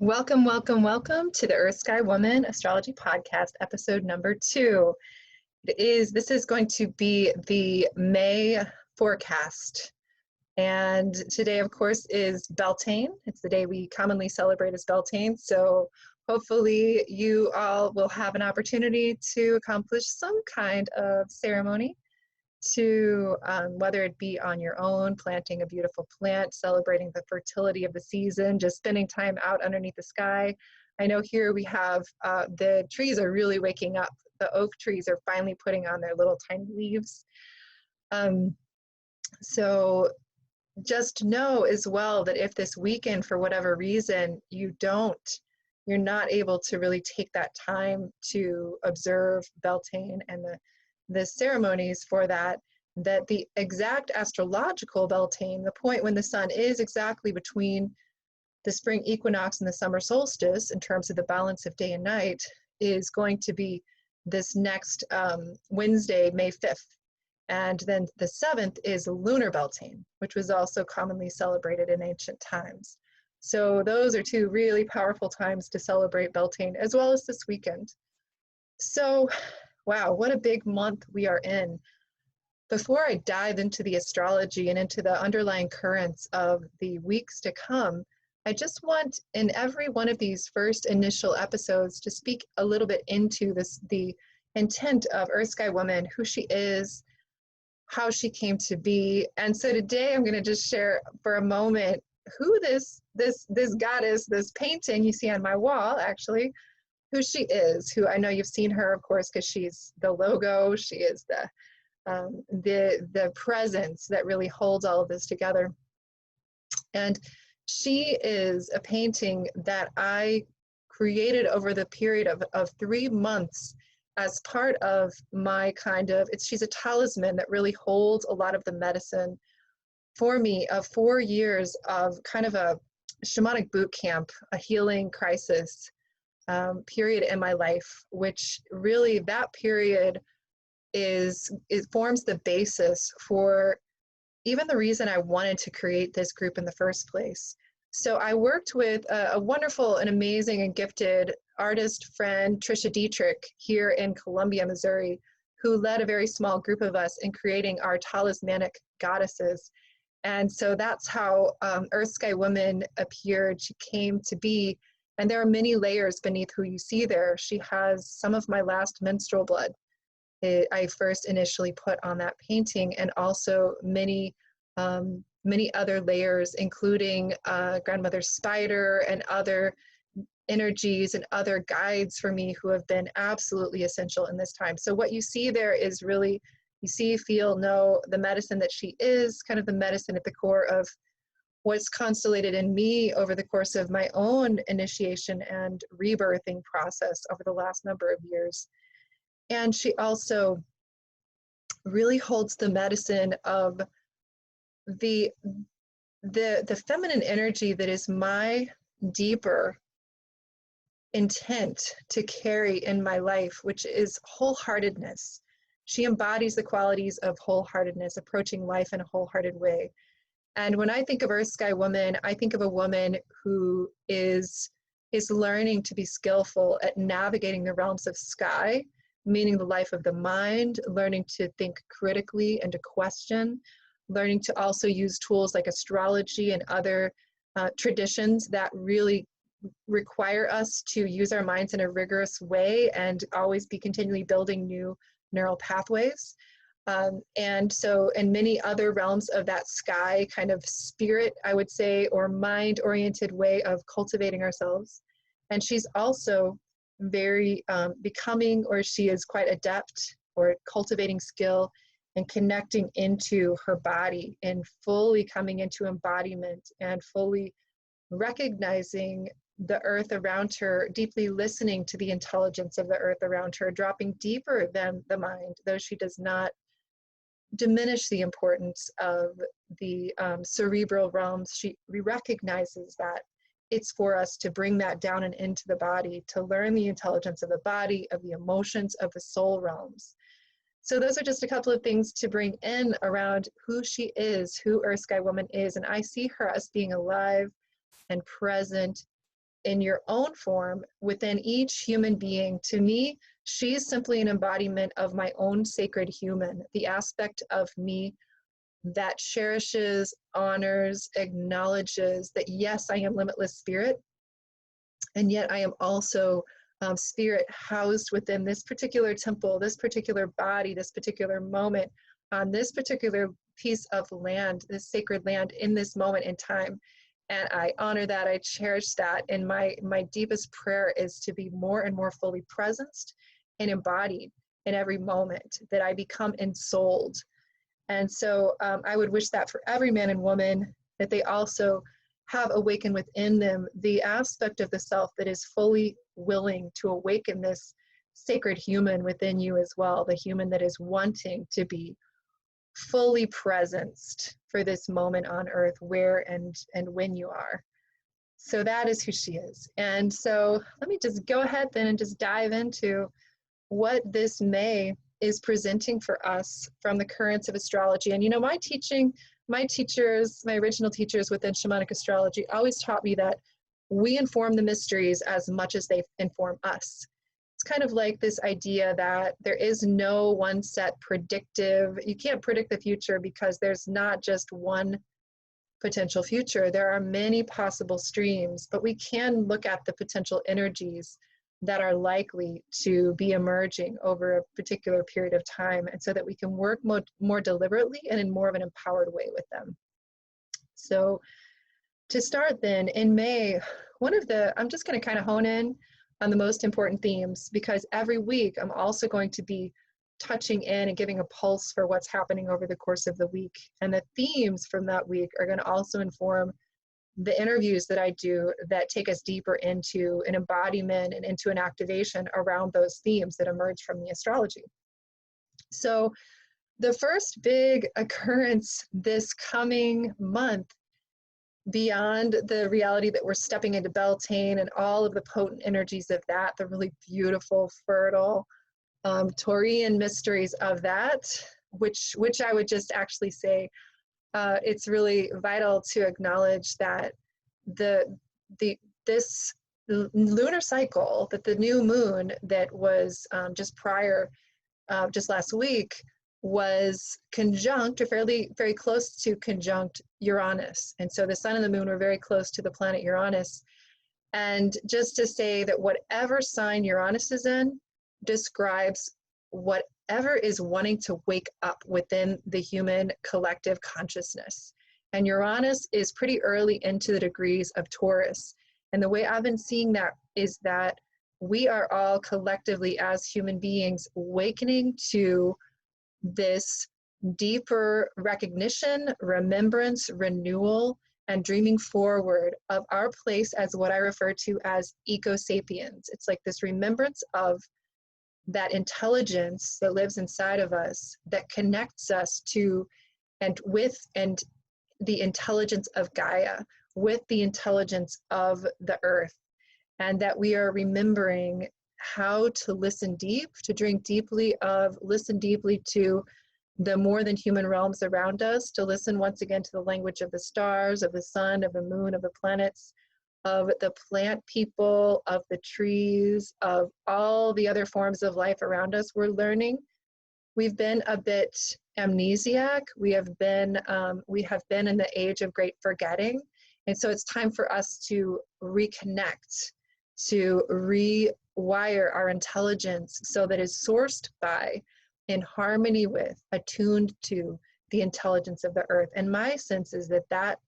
Welcome, welcome, welcome to the Earth Sky Woman Astrology Podcast, episode number 2. This is going to be the May forecast. And today, of course, is Beltane. It's the day we commonly celebrate as Beltane. So hopefully you all will have an opportunity to accomplish some kind of ceremony to whether it be on your own, planting a beautiful plant, celebrating the fertility of the season, just spending time out underneath the sky. I know here we have the trees are really waking up. The oak trees are finally putting on their little tiny leaves. So just know as well that if this weekend, for whatever reason, you're not able to really take that time to observe Beltane and the ceremonies for that the exact astrological Beltane, the point when the sun is exactly between the spring equinox and the summer solstice in terms of the balance of day and night, is going to be this next Wednesday, May 5th. And then the 7th is lunar Beltane, which was also commonly celebrated in ancient times. So those are two really powerful times to celebrate Beltane, as well as this weekend. So, wow, what a big month we are in. Before I dive into the astrology and into the underlying currents of the weeks to come, I just want in every one of these first initial episodes to speak a little bit into the intent of Earth Sky Woman, who she is, how she came to be. And so today I'm going to just share for a moment who this goddess, this painting you see on my wall, actually, who she is, who I know you've seen her, of course, because she's the logo, she is the presence that really holds all of this together. And she is a painting that I created over the period of 3 months as part of my she's a talisman that really holds a lot of the medicine for me of 4 years of kind of a shamanic boot camp, a healing crisis period in my life, which really that period it forms the basis for even the reason I wanted to create this group in the first place. So I worked with a wonderful and amazing and gifted artist friend, Trisha Dietrich, here in Columbia, Missouri, who led a very small group of us in creating our talismanic goddesses. And so that's how Earth Sky Woman appeared. She came to be, and there are many layers beneath who you see there. She has some of my last menstrual blood. I first initially put on that painting, and also many other layers, including grandmother spider and other energies and other guides for me who have been absolutely essential in this time. So what you see there is really, you see, feel, know the medicine that she is, kind of the medicine at the core of what's constellated in me over the course of my own initiation and rebirthing process over the last number of years. And she also really holds the medicine of the feminine energy that is my deeper intent to carry in my life, which is wholeheartedness. She embodies the qualities of wholeheartedness, approaching life in a wholehearted way. And when I think of Earth Sky Woman, I think of a woman who is learning to be skillful at navigating the realms of sky, meaning the life of the mind, learning to think critically and to question, learning to also use tools like astrology and other traditions that really require us to use our minds in a rigorous way and always be continually building new neural pathways. And so in many other realms of that sky kind of spirit, I would say, or mind-oriented way of cultivating ourselves. And she's also very becoming, or she is quite adept or cultivating skill and connecting into her body and fully coming into embodiment and fully recognizing the earth around her, deeply listening to the intelligence of the earth around her, dropping deeper than the mind, though she does not diminish the importance of the cerebral realms. She recognizes that it's for us to bring that down and into the body, to learn the intelligence of the body, of the emotions, of the soul realms. So those are just a couple of things to bring in around who she is, who Earth Sky Woman is. And I see her as being alive and present in your own form within each human being. To me, she's simply an embodiment of my own sacred human, the aspect of me that cherishes, honors, acknowledges that yes, I am limitless spirit, and yet I am also spirit housed within this particular temple, this particular body, this particular moment, on this particular piece of land, this sacred land in this moment in time. And I honor that, I cherish that. And my deepest prayer is to be more and more fully presenced and embodied in every moment, that I become ensouled. And so I would wish that for every man and woman, that they also have awakened within them the aspect of the self that is fully willing to awaken this sacred human within you as well, the human that is wanting to be fully presenced for this moment on earth, where and when you are. So that is who she is. And so let me just go ahead then and just dive into what this May is presenting for us from the currents of astrology. And you know, my teachers, my original teachers within shamanic astrology always taught me that we inform the mysteries as much as they inform us. It's kind of like this idea that there is no one set predictive, you can't predict the future because there's not just one potential future. There are many possible streams, but we can look at the potential energies that are likely to be emerging over a particular period of time, and so that we can work more deliberately and in more of an empowered way with them. So to start then, in May, I'm just going to kind of hone in on the most important themes, because every week I'm also going to be touching in and giving a pulse for what's happening over the course of the week. And the themes from that week are going to also inform the interviews that I do that take us deeper into an embodiment and into an activation around those themes that emerge from the astrology. So the first big occurrence this coming month, beyond the reality that we're stepping into Beltane and all of the potent energies of that, the really beautiful, fertile, Taurian mysteries of that, which I would just actually say, it's really vital to acknowledge that this lunar cycle, that the new moon that was just last week, was conjunct, or very close to conjunct Uranus. And so the sun and the moon were very close to the planet Uranus. And just to say that whatever sign Uranus is in describes whatever is wanting to wake up within the human collective consciousness. And Uranus is pretty early into the degrees of Taurus. And the way I've been seeing that is that we are all collectively as human beings awakening to this deeper recognition, remembrance, renewal, and dreaming forward of our place as what I refer to as eco-sapiens. It's like this remembrance of that intelligence that lives inside of us, that connects us to and the intelligence of Gaia, with the intelligence of the earth, and that we are remembering how to listen deep, to listen deeply to the more than human realms around us, to listen once again to the language of the stars, of the sun, of the moon, of the planets, of the plant people, of the trees, of all the other forms of life around us. We're learning. We've been a bit amnesiac. We have been in the age of great forgetting. And so it's time for us to reconnect, to rewire our intelligence so that it's sourced by, in harmony with, attuned to the intelligence of the earth. And my sense is that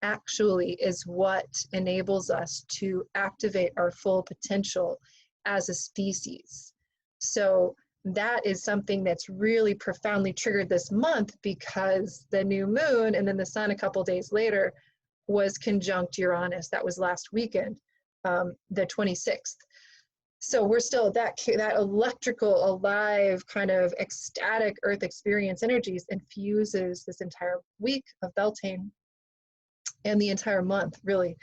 actually is what enables us to activate our full potential as a species. So that is something that's really profoundly triggered this month, because the new moon and then the sun a couple days later was conjunct Uranus. That was last weekend, the 26th. So we're still that electrical, alive, kind of ecstatic earth experience energies infuses this entire week of Beltane and the entire month, really,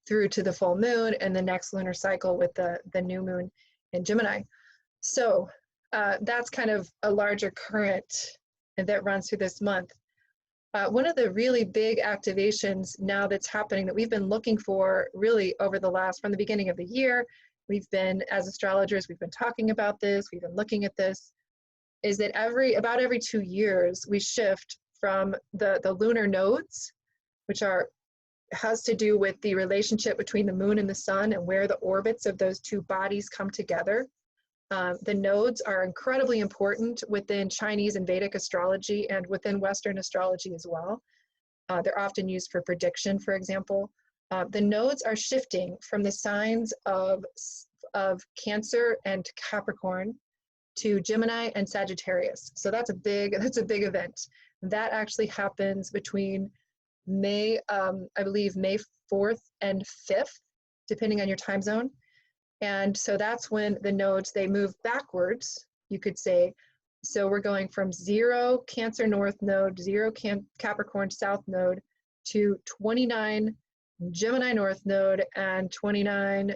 through to the full moon and the next lunar cycle with the new moon in Gemini. So that's kind of a larger current that runs through this month. One of the really big activations now that's happening that we've been looking for really over the last, from the beginning of the year, we've been, as astrologers, we've been talking about this, we've been looking at this, is that about every 2 years, we shift from the lunar nodes, which has to do with the relationship between the moon and the sun and where the orbits of those two bodies come together. The nodes are incredibly important within Chinese and Vedic astrology and within Western astrology as well. They're often used for prediction, for example. The nodes are shifting from the signs of Cancer and Capricorn to Gemini and Sagittarius. So that's a big event. That actually happens between May, I believe May 4th and 5th, depending on your time zone. And so that's when the nodes, they move backwards, you could say. So we're going from 0 Cancer North node, 0 Capricorn South node, to 29 Gemini North node and 29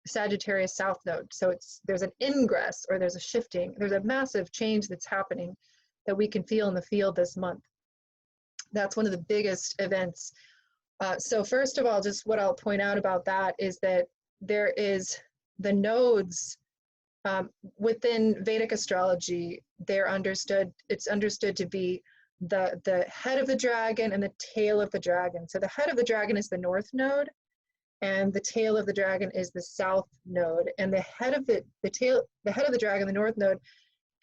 Sagittarius South node. So there's an ingress, or there's a shifting, there's a massive change that's happening that we can feel in the field this month. That's one of the biggest events. So first of all, just what I'll point out about that is that there is the nodes within Vedic astrology. It's understood to be the head of the dragon and the tail of the dragon. So the head of the dragon is the north node, and the tail of the dragon is the south node. And the head of the dragon, the north node,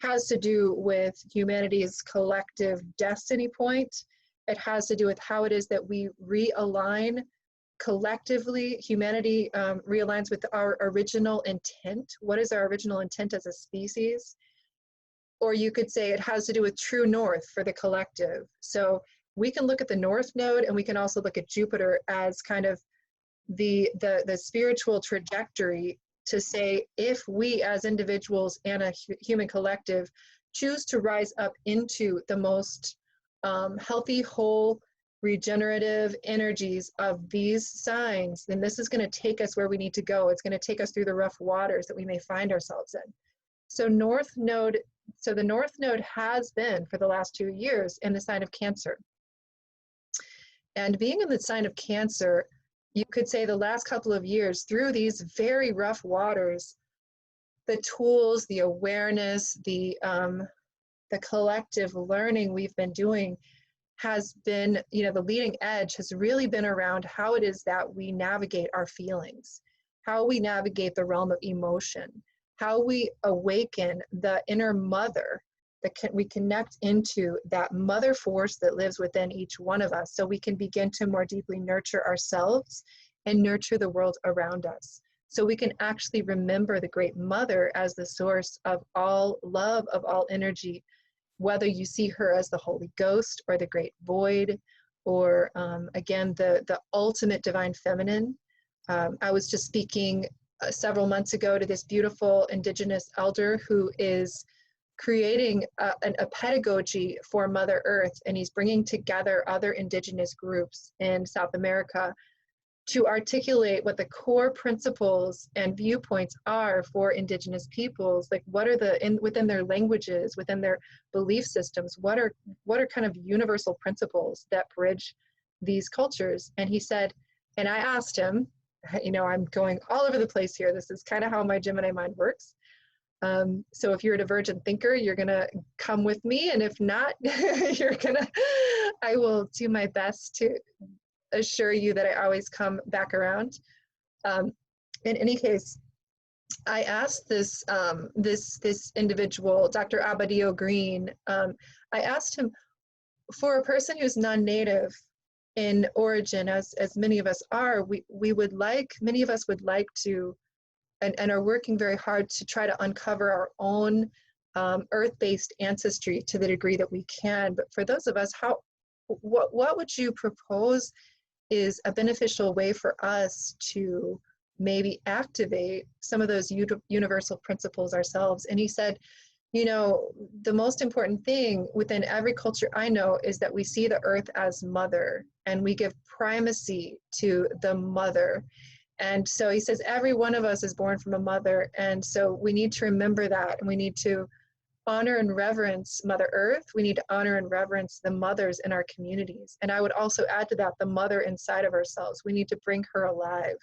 has to do with humanity's collective destiny point. It has to do with how it is that we realign collectively. Humanity realigns with our original intent. What is our original intent as a species? Or you could say it has to do with true north for the collective. So we can look at the north node, and we can also look at Jupiter as kind of the spiritual trajectory to say, if we as individuals and a human collective choose to rise up into the most healthy, whole, regenerative energies of these signs, then this is going to take us where we need to go. It's going to take us through the rough waters that we may find ourselves in. So the North Node has been for the last 2 years in the sign of Cancer. And being in the sign of Cancer, you could say the last couple of years, through these very rough waters, the tools, the awareness, the collective learning we've been doing has been, the leading edge has really been around how it is that we navigate our feelings, how we navigate the realm of emotion, how we awaken the inner mother, we connect into that mother force that lives within each one of us, so we can begin to more deeply nurture ourselves and nurture the world around us. So we can actually remember the great mother as the source of all love, of all energy, whether you see her as the Holy Ghost or the Great Void, or again, the ultimate divine feminine. I was just speaking several months ago to this beautiful indigenous elder who is creating a pedagogy for Mother Earth, and he's bringing together other indigenous groups in South America to articulate what the core principles and viewpoints are for indigenous peoples. Like, what are within their languages, within their belief systems, what are kind of universal principles that bridge these cultures? And he said, and I asked him, I'm going all over the place here. This is kind of how my Gemini mind works. So if you're a divergent thinker, you're gonna come with me, and if not, I will do my best to assure you that I always come back around. In any case, I asked this individual, Dr. Abadio Green, I asked him, for a person who's non-native in origin, as many of us are, many of us would like to, and are working very hard to try to uncover our own earth-based ancestry to the degree that we can. But for those of us, what would you propose is a beneficial way for us to maybe activate some of those universal principles ourselves? And he said, the most important thing within every culture I know is that we see the earth as mother, and we give primacy to the mother. And so he says, every one of us is born from a mother. And so we need to remember that, and we need to honor and reverence Mother Earth. We need to honor and reverence the mothers in our communities. And I would also add to that the mother inside of ourselves. We need to bring her alive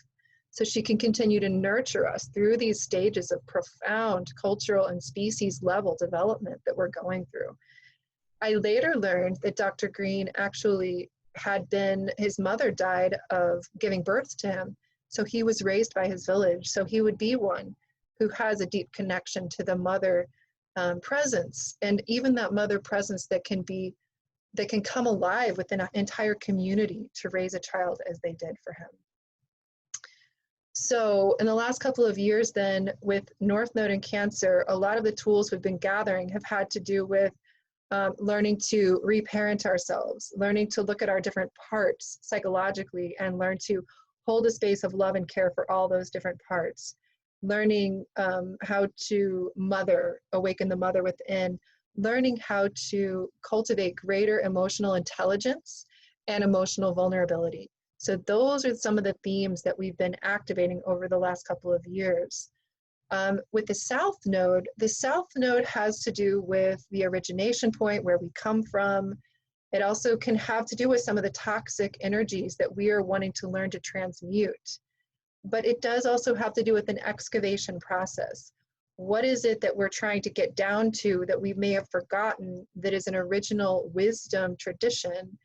so she can continue to nurture us through these stages of profound cultural and species level development that we're going through. I later learned that Dr. Green actually his mother died of giving birth to him. So he was raised by his village. So he would be one who has a deep connection to the mother presence, and even that mother presence that can come alive within an entire community to raise a child as they did for him. So in the last couple of years then, with North Node and Cancer, a lot of the tools we've been gathering have had to do with learning to reparent ourselves, learning to look at our different parts psychologically and learn to hold a space of love and care for all those different parts, learning how to awaken the mother within, learning how to cultivate greater emotional intelligence and emotional vulnerability. So those are some of the themes that we've been activating over the last couple of years. With the South Node has to do with the origination point, where we come from. It also can have to do with some of the toxic energies that we are wanting to learn to transmute. But it does also have to do with an excavation process. What is it that we're trying to get down to that we may have forgotten that is an original wisdom tradition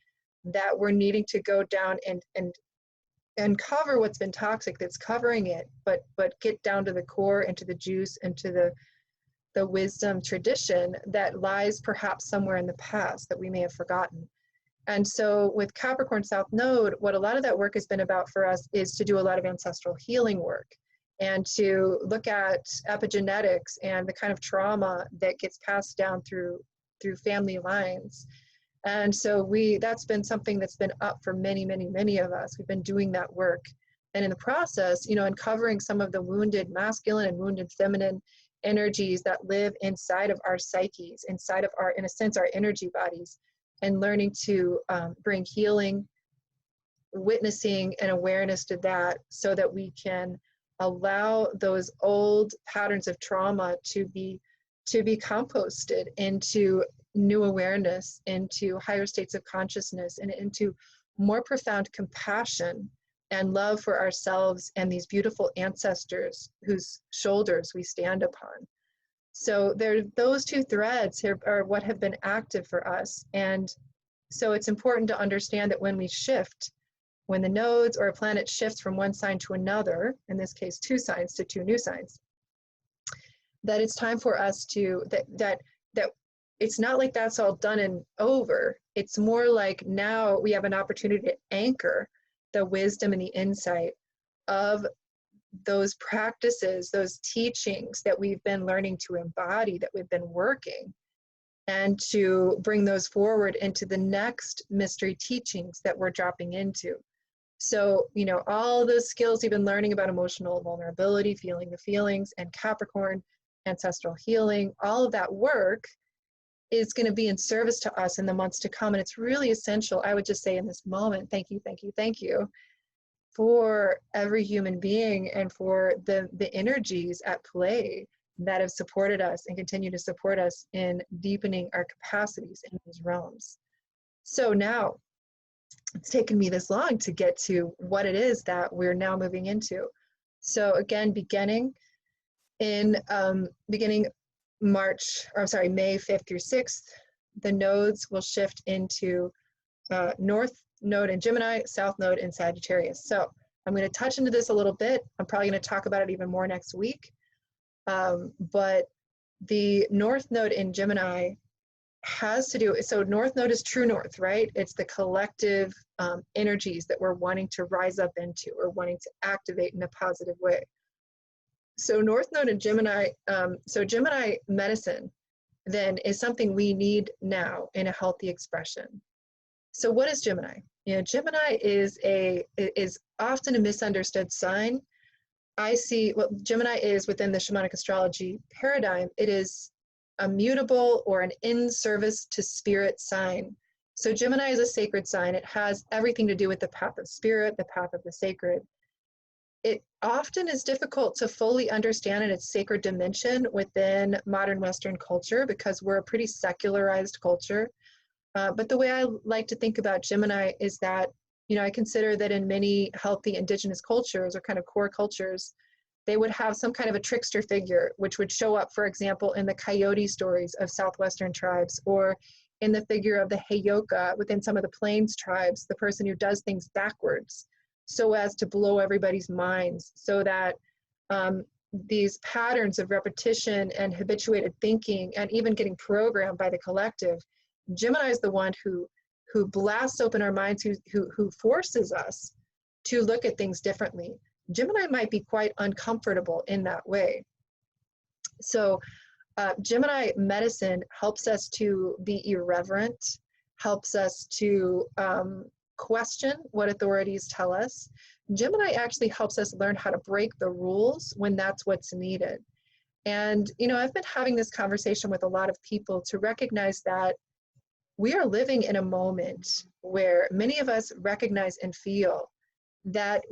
that we're needing to go down and cover what's been toxic that's covering it, but get down to the core and to the juice and to the wisdom tradition that lies perhaps somewhere in the past that we may have forgotten. And so with Capricorn South Node, what a lot of that work has been about for us is to do a lot of ancestral healing work and to look at epigenetics and the kind of trauma that gets passed down through family lines. And so that's been something that's been up for many, many, many of us. We've been doing that work. And in the process, uncovering some of the wounded masculine and wounded feminine energies that live inside of our psyches, inside of in a sense, our energy bodies, and learning to bring healing, witnessing, and awareness to that so that we can allow those old patterns of trauma to be composted into new awareness, into higher states of consciousness, and into more profound compassion and love for ourselves and these beautiful ancestors whose shoulders we stand upon. So those two threads here are what have been active for us. And so it's important to understand that when we shift, when the nodes or a planet shifts from one sign to another, in this case 2 signs to 2 new signs, that it's time for us to, that it's not like that's all done and over. It's more like now we have an opportunity to anchor the wisdom and the insight of those practices, those teachings that we've been learning to embody, that we've been working, and to bring those forward into the next mystery teachings that we're dropping into. So, all those skills you've been learning about emotional vulnerability, feeling the feelings, and Capricorn, ancestral healing, all of that work is going to be in service to us in the months to come. And it's really essential, I would just say in this moment, thank you, thank you, thank you, for every human being and for the energies at play that have supported us and continue to support us in deepening our capacities in these realms. So now, it's taken me this long to get to what it is that we're now moving into. So again, beginning May 5th through 6th, the nodes will shift into North Node in Gemini, South Node in Sagittarius. So I'm going to touch into this a little bit. I'm probably going to talk about it even more next week. But the North Node in Gemini has to do, so North Node is true north, right? It's the collective energies that we're wanting to rise up into or wanting to activate in a positive way. So North Node in Gemini, so Gemini medicine then is something we need now in a healthy expression. So what is Gemini? Gemini is often a misunderstood sign. I see what Gemini is within the shamanic astrology paradigm. It is a mutable or an in service to spirit sign. So Gemini is a sacred sign. It has everything to do with the path of spirit, the path of the sacred. it often is difficult to fully understand in its sacred dimension within modern Western culture because we're a pretty secularized culture. But the way I like to think about Gemini is that, I consider that in many healthy indigenous cultures or kind of core cultures, they would have some kind of a trickster figure, which would show up, for example, in the coyote stories of Southwestern tribes, or in the figure of the Heyoka within some of the Plains tribes, the person who does things backwards so as to blow everybody's minds, so that um, these patterns of repetition and habituated thinking and even getting programmed by the collective, Gemini is the one who blasts open our minds, who forces us to look at things differently. Gemini might be quite uncomfortable in that way. So Gemini medicine helps us to be irreverent, helps us to question what authorities tell us. Gemini actually helps us learn how to break the rules when that's what's needed. And, I've been having this conversation with a lot of people to recognize that we are living in a moment where many of us recognize and feel that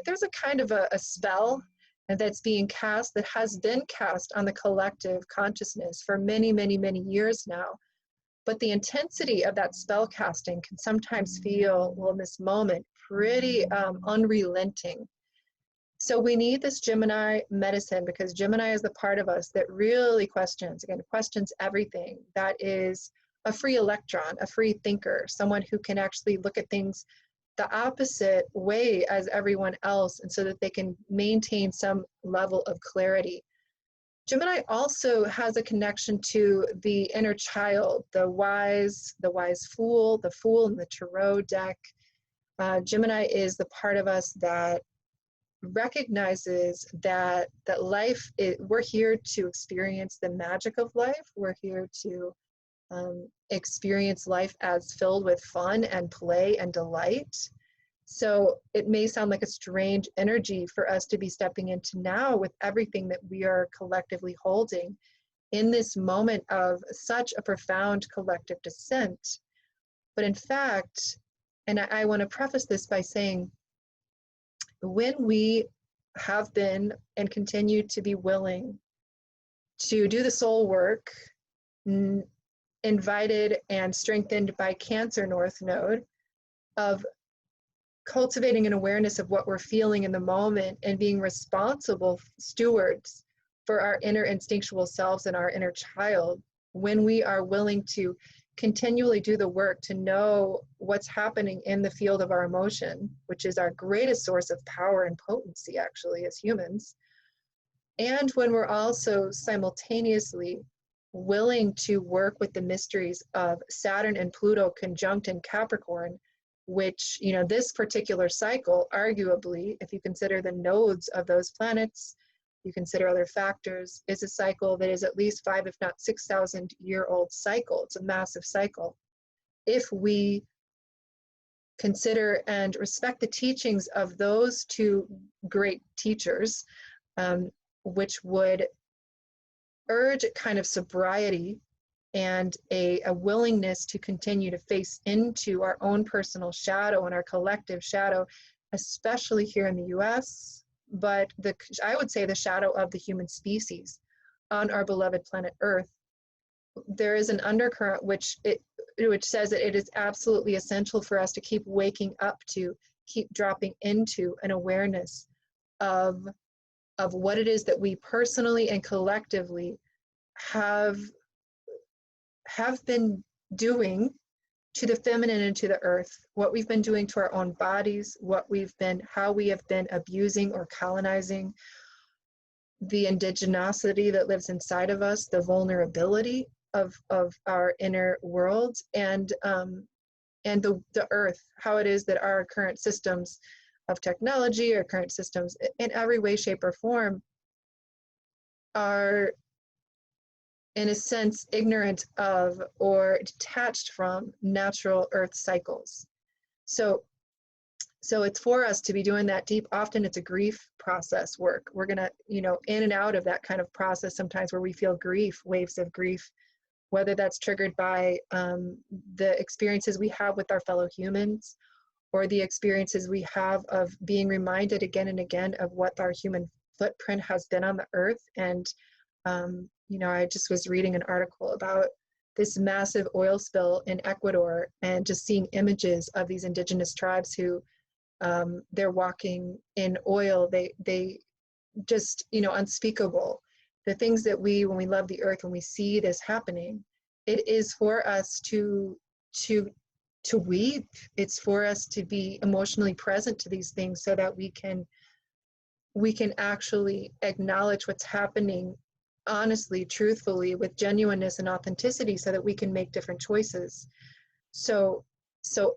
there's a kind of a spell that's being cast, that has been cast on the collective consciousness for many, many, many years now. But the intensity of that spell casting can sometimes feel, well, in this moment, pretty unrelenting. So we need this Gemini medicine, because Gemini is the part of us that really questions everything. That is a free electron, a free thinker, someone who can actually look at things the opposite way as everyone else, and so that they can maintain some level of clarity. Gemini also has a connection to the inner child, the wise fool, the fool in the tarot deck. Gemini is the part of us that recognizes that we're here to experience the magic of life. We're here to experience life as filled with fun and play and delight. So it may sound like a strange energy for us to be stepping into now, with everything that we are collectively holding in this moment of such a profound collective descent. But in fact, and I want to preface this by saying, when we have been and continue to be willing to do the soul work, invited and strengthened by Cancer North Node, of cultivating an awareness of what we're feeling in the moment and being responsible stewards for our inner instinctual selves and our inner child, when we are willing to continually do the work to know what's happening in the field of our emotion, which is our greatest source of power and potency actually as humans, and when we're also simultaneously willing to work with the mysteries of Saturn and Pluto conjunct in Capricorn, which, this particular cycle, arguably, if you consider the nodes of those planets, you consider other factors, is a cycle that is at least 5, if not 6,000 year old cycle. It's a massive cycle. If we consider and respect the teachings of those two great teachers, which would urge a kind of sobriety and a willingness to continue to face into our own personal shadow and our collective shadow, especially here in the US, but I would say the shadow of the human species on our beloved planet Earth. There is an undercurrent which says that it is absolutely essential for us to keep waking up, to keep dropping into an awareness of what it is that we personally and collectively have been doing to the feminine and to the earth, what we've been doing to our own bodies, how we have been abusing or colonizing the indigenosity that lives inside of us, the vulnerability of our inner world, and the earth, how it is that our current systems of technology, or current systems in every way, shape, or form, are in a sense ignorant of or detached from natural earth cycles. So it's for us to be doing that deep. Often it's a grief process work. We're gonna, in and out of that kind of process sometimes, where we feel grief, waves of grief, whether that's triggered by the experiences we have with our fellow humans, or the experiences we have of being reminded again and again of what our human footprint has been on the earth. And you know, I just was reading an article about this massive oil spill in Ecuador, and just seeing images of these indigenous tribes who they're walking in oil. They just, you know, unspeakable. The things that we, when we love the earth, when we see this happening, it is for us to weep. It's for us to be emotionally present to these things, so that we can actually acknowledge what's happening honestly, truthfully, with genuineness and authenticity, so that we can make different choices. So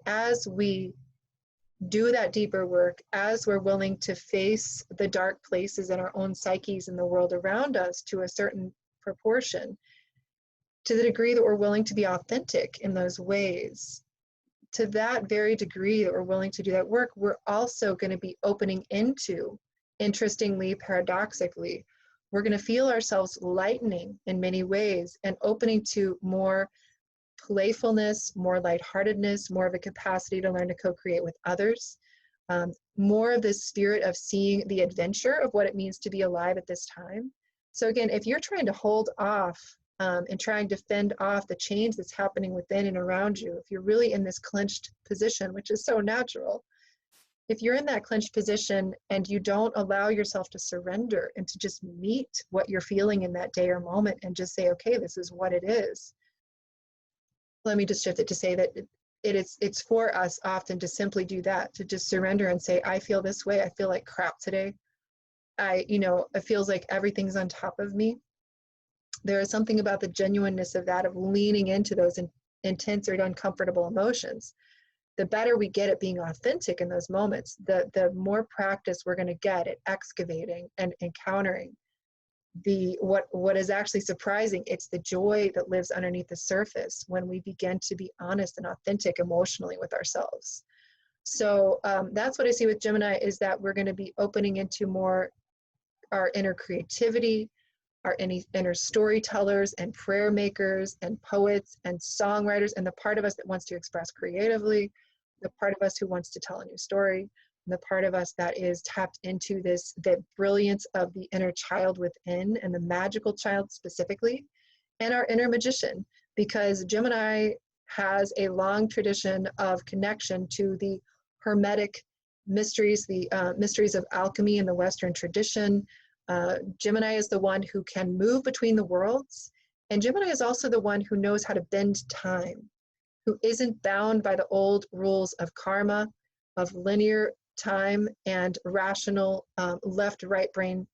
as we do that deeper work, as we're willing to face the dark places in our own psyches and the world around us to a certain proportion, to the degree that we're willing to be authentic in those ways, to that very degree that we're willing to do that work, we're also going to be opening into, interestingly, paradoxically, we're going to feel ourselves lightening in many ways and opening to more playfulness, more lightheartedness, more of a capacity to learn to co-create with others, more of this spirit of seeing the adventure of what it means to be alive at this time. So again, if you're trying to hold off and trying to fend off the change that's happening within and around you, if you're really in this clenched position, which is so natural, if you're in that clenched position and you don't allow yourself to surrender and to just meet what you're feeling in that day or moment and just say, okay, this is what it is. Let me just shift it to say that it's for us often to simply do that, to just surrender and say, I feel this way. I feel like crap today. It feels like everything's on top of me. There is something about the genuineness of that, of leaning into those intense or uncomfortable emotions. The better we get at being authentic in those moments, the more practice we're going to get at excavating and encountering what is actually surprising. It's the joy that lives underneath the surface when we begin to be honest and authentic emotionally with ourselves. So that's what I see with Gemini, is that we're going to be opening into more our inner creativity, our inner storytellers and prayer makers and poets and songwriters, and the part of us that wants to express creatively, the part of us who wants to tell a new story, and the part of us that is tapped into the brilliance of the inner child within, and the magical child specifically, and our inner magician, because Gemini has a long tradition of connection to the Hermetic mysteries, the mysteries of alchemy in the Western tradition. Gemini is the one who can move between the worlds, and Gemini is also the one who knows how to bend time, who isn't bound by the old rules of karma, of linear time and rational left brain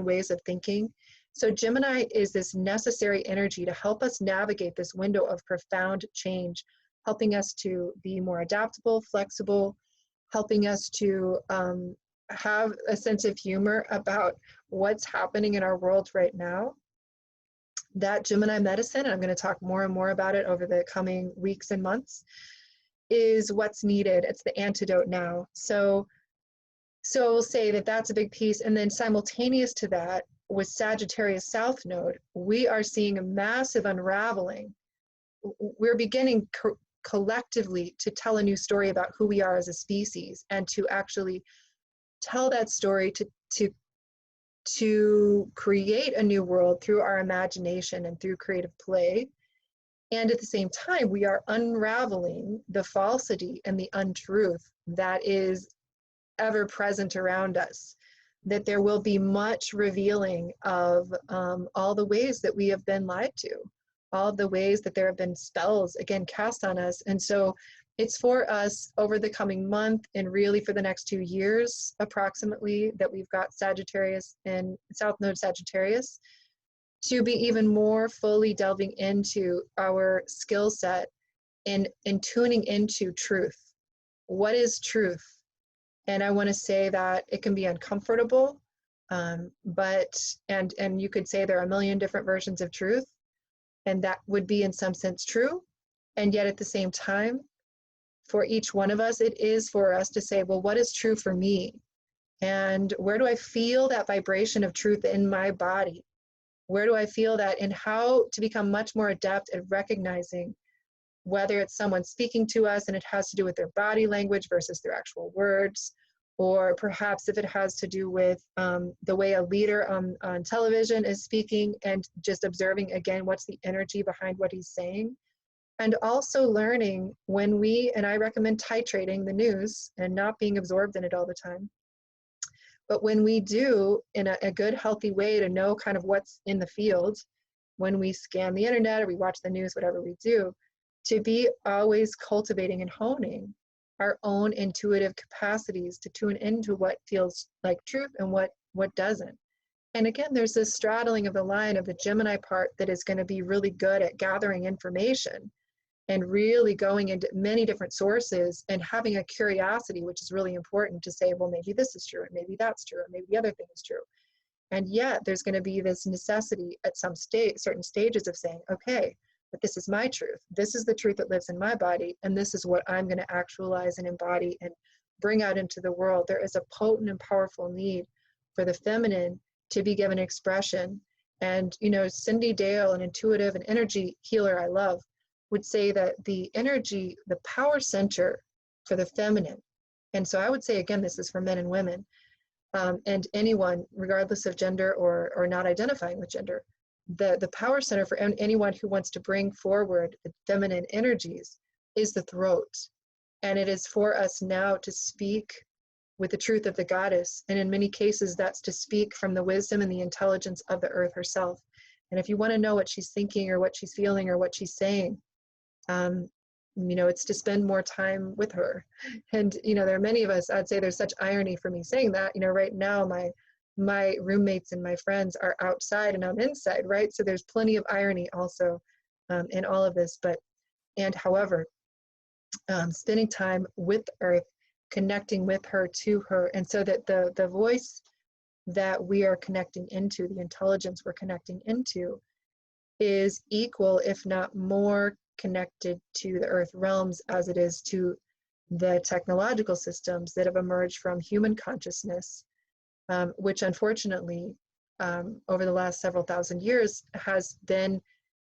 ways of thinking. So Gemini is this necessary energy to help us navigate this window of profound change, helping us to be more adaptable, flexible, helping us to have a sense of humor about what's happening in our world right now. That Gemini medicine, and I'm going to talk more and more about it over the coming weeks and months, is what's needed. It's the antidote now. So we'll say that that's a big piece. And then simultaneous to that, with Sagittarius South Node, we are seeing a massive unraveling. We're beginning collectively to tell a new story about who we are as a species, and to actually tell that story, to create a new world through our imagination and through creative play. And at the same time, we are unraveling the falsity and the untruth that is ever present around us. That there will be much revealing of all the ways that we have been lied to, all the ways that there have been spells, again, cast on us. And so it's for us over the coming month, and really for the next 2 years approximately, that we've got Sagittarius and South Node Sagittarius, to be even more fully delving into our skill set in tuning into truth. What is truth? And I want to say that it can be uncomfortable, but you could say there are a million different versions of truth, and that would be in some sense true. And yet at the same time, for each one of us, it is for us to say, well, what is true for me? And where do I feel that vibration of truth in my body? Where do I feel that, and how to become much more adept at recognizing whether it's someone speaking to us and it has to do with their body language versus their actual words, or perhaps if it has to do with the way a leader on television is speaking and just observing, again, what's the energy behind what he's saying. And also learning when and I recommend titrating the news and not being absorbed in it all the time. But when we do, in a good, healthy way to know kind of what's in the field, when we scan the internet or we watch the news, whatever we do, to be always cultivating and honing our own intuitive capacities to tune into what feels like truth and what doesn't. And again, there's this straddling of the line of the Gemini part that is going to be really good at gathering information and really going into many different sources and having a curiosity, which is really important to say, well, maybe this is true, and maybe that's true, and maybe the other thing is true. And yet there's going to be this necessity at some certain stages of saying, okay, but this is my truth. This is the truth that lives in my body, and this is what I'm going to actualize and embody and bring out into the world. There is a potent and powerful need for the feminine to be given expression. And, you know, Cindy Dale, an intuitive and energy healer I love, would say that the energy, the power center for the feminine, and so I would say, again, this is for men and women, and anyone, regardless of gender or not identifying with gender, the power center for anyone who wants to bring forward the feminine energies is the throat. And it is for us now to speak with the truth of the goddess. And in many cases, that's to speak from the wisdom and the intelligence of the earth herself. And if you want to know what she's thinking or what she's feeling or what she's saying, you know, it's to spend more time with her. And, you know, there are many of us, I'd say there's such irony for me saying that, you know, right now my roommates and my friends are outside and I'm inside, right? So there's plenty of irony also in all of this. However, spending time with the earth, connecting with her, to her, and so that the voice that we are connecting into, the intelligence we're connecting into, is equal, if not more, connected to the earth realms as it is to the technological systems that have emerged from human consciousness, which unfortunately over the last several thousand years has been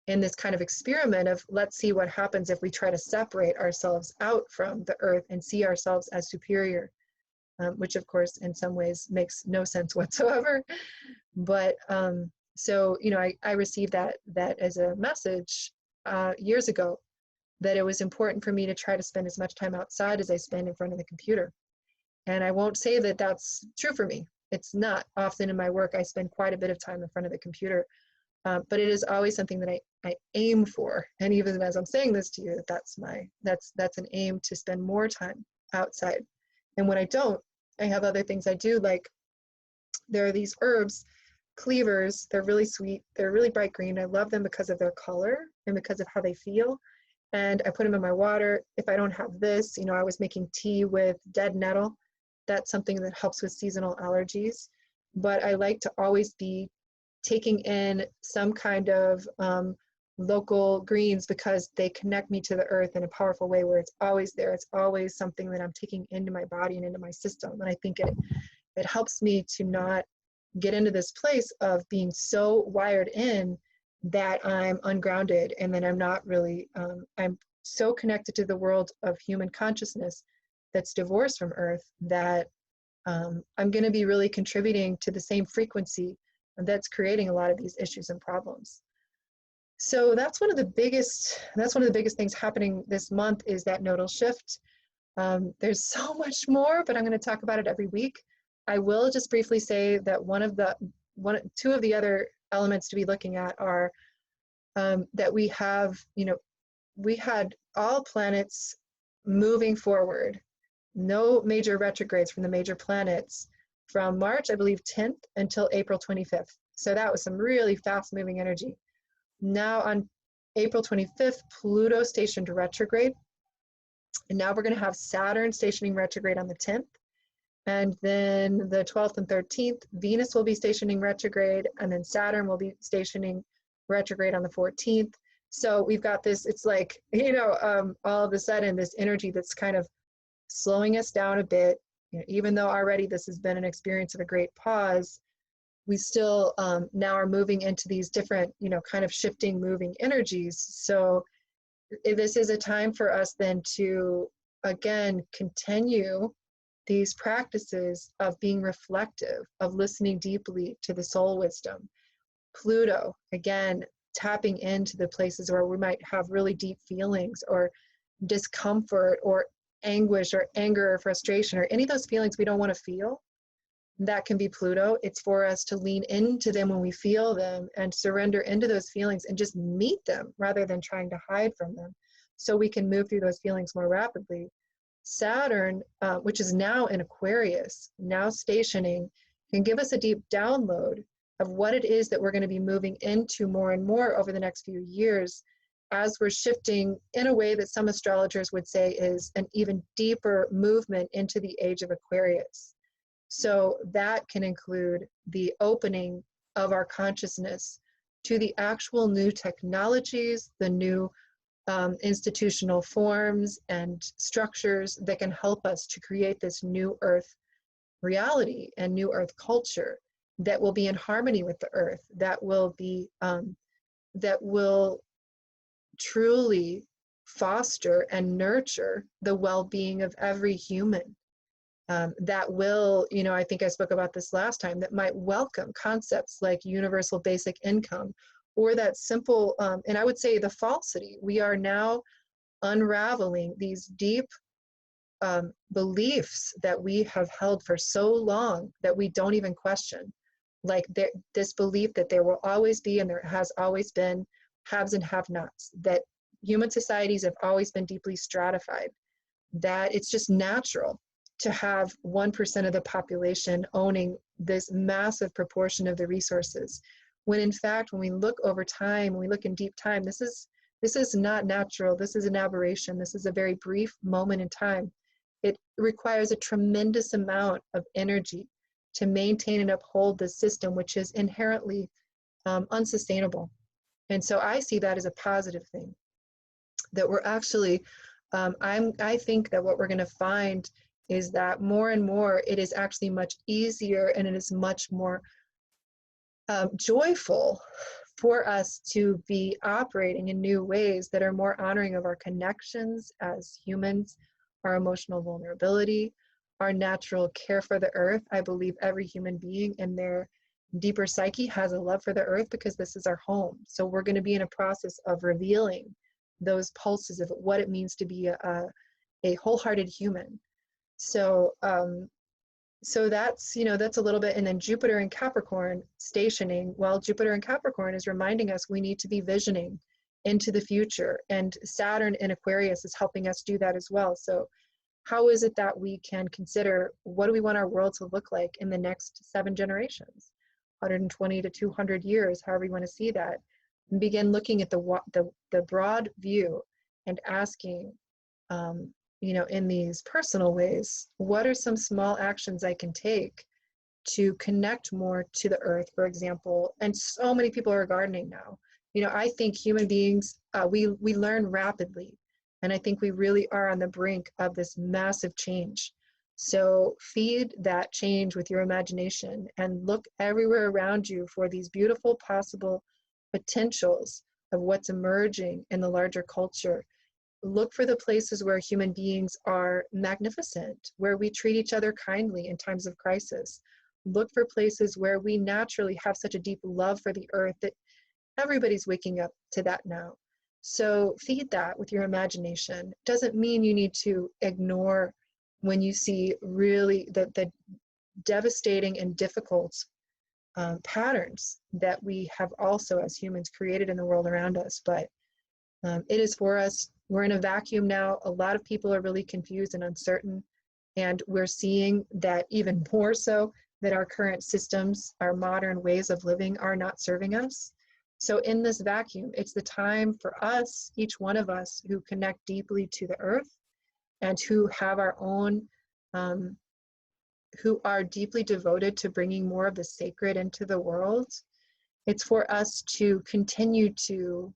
in this kind of experiment of, let's see what happens if we try to separate ourselves out from the earth and see ourselves as superior, which of course in some ways makes no sense whatsoever. But so, you know, I received that as a message years ago, that it was important for me to try to spend as much time outside as I spend in front of the computer. And I won't say that that's true for me. It's not. Often in my work, I spend quite a bit of time in front of the computer, but it is always something that I aim for. And even as I'm saying this to you, that's an aim to spend more time outside. And when I don't, I have other things I do, like there are these herbs, cleavers. They're really sweet. They're really bright green. I love them because of their color and because of how they feel. And I put them in my water. If I don't have this, you know, I was making tea with dead nettle. That's something that helps with seasonal allergies. But I like to always be taking in some kind of local greens because they connect me to the earth in a powerful way where it's always there. It's always something that I'm taking into my body and into my system. And I think it helps me to not get into this place of being so wired in that I'm ungrounded, and then I'm not really, I'm so connected to the world of human consciousness that's divorced from earth that I'm going to be really contributing to the same frequency that's creating a lot of these issues and problems. So that's one of the biggest things happening this month, is that nodal shift. There's so much more, but I'm going to talk about it every week. I will just briefly say that two of the other elements to be looking at are that we have, you know, we had all planets moving forward, no major retrogrades from the major planets from March, I believe, 10th until April 25th. So that was some really fast moving energy. Now on April 25th, Pluto stationed retrograde. And now we're going to have Saturn stationing retrograde on the 10th. And then the 12th and 13th, Venus will be stationing retrograde, and then Saturn will be stationing retrograde on the 14th. So we've got this, it's like, you know, all of a sudden this energy that's kind of slowing us down a bit. You know, even though already this has been an experience of a great pause, we still now are moving into these different, you know, kind of shifting, moving energies. So this is a time for us then to, again, continue these practices of being reflective, of listening deeply to the soul wisdom. Pluto, again, tapping into the places where we might have really deep feelings or discomfort or anguish or anger or frustration or any of those feelings we don't want to feel. That can be Pluto. It's for us to lean into them when we feel them and surrender into those feelings and just meet them rather than trying to hide from them, so we can move through those feelings more rapidly. Saturn, which is now in Aquarius, now stationing, can give us a deep download of what it is that we're going to be moving into more and more over the next few years, as we're shifting in a way that some astrologers would say is an even deeper movement into the age of Aquarius. So that can include the opening of our consciousness to the actual new technologies, the new institutional forms and structures that can help us to create this new earth reality and new earth culture that will be in harmony with the earth, that will be that will truly foster and nurture the well-being of every human. That will, you know, I think I spoke about this last time, that might welcome concepts like universal basic income, or that simple, and I would say the falsity. We are now unraveling these deep beliefs that we have held for so long that we don't even question. Like this belief that there will always be, and there has always been, haves and have-nots, that human societies have always been deeply stratified, that it's just natural to have 1% of the population owning this massive proportion of the resources. When in fact, when we look over time, when we look in deep time, this is not natural. This is an aberration. This is a very brief moment in time. It requires a tremendous amount of energy to maintain and uphold this system, which is inherently unsustainable. And so I see that as a positive thing, that we're actually, I think that what we're going to find is that more and more it is actually much easier, and it is much more joyful for us to be operating in new ways that are more honoring of our connections as humans, our emotional vulnerability, our natural care for the earth. I believe every human being in their deeper psyche has a love for the earth because this is our home. So we're going to be in a process of revealing those pulses of what it means to be a wholehearted human. So so that's, you know, that's a little bit. And then Jupiter in Capricorn stationing, well, Jupiter in Capricorn is reminding us we need to be visioning into the future, and Saturn in Aquarius is helping us do that as well. So how is it that we can consider, what do we want our world to look like in the next 7 generations, 120 to 200 years, however you want to see that, and begin looking at the broad view and asking, you know, in these personal ways, what are some small actions I can take to connect more to the earth, for example? And so many people are gardening now. You know, I think human beings, we learn rapidly. And I think we really are on the brink of this massive change. So feed that change with your imagination and look everywhere around you for these beautiful possible potentials of what's emerging in the larger culture. Look for the places where human beings are magnificent, where we treat each other kindly in times of crisis. Look for places where we naturally have such a deep love for the earth that everybody's waking up to that now. So feed that with your imagination. Doesn't mean you need to ignore when you see really the devastating and difficult patterns that we have also as humans created in the world around us. But it is for us. We're in a vacuum now. A lot of people are really confused and uncertain. And we're seeing that even more so, that our current systems, our modern ways of living are not serving us. So in this vacuum, it's the time for us, each one of us who connect deeply to the earth and who have our own, who are deeply devoted to bringing more of the sacred into the world. It's for us to continue to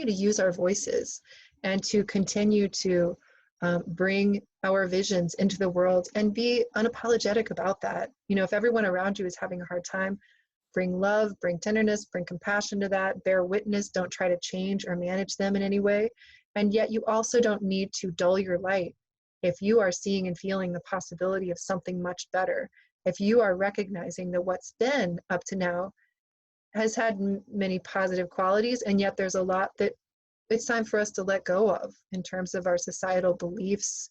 use our voices and to continue to bring our visions into the world and be unapologetic about that. You know, if everyone around you is having a hard time, bring love, bring tenderness, bring compassion to that, bear witness, don't try to change or manage them in any way. And yet you also don't need to dull your light. If you are seeing and feeling the possibility of something much better, if you are recognizing that what's been up to now has had many positive qualities, and yet there's a lot that it's time for us to let go of in terms of our societal beliefs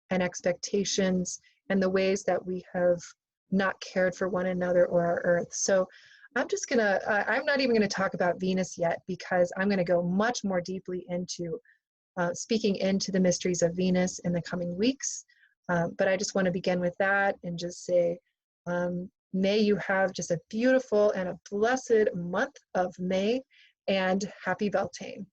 and expectations and the ways that we have not cared for one another or our earth. So I'm just gonna, I'm not even gonna talk about Venus yet, because I'm gonna go much more deeply into speaking into the mysteries of Venus in the coming weeks. But I just wanna begin with that and just say, may you have just a beautiful and a blessed month of May, and happy Beltane.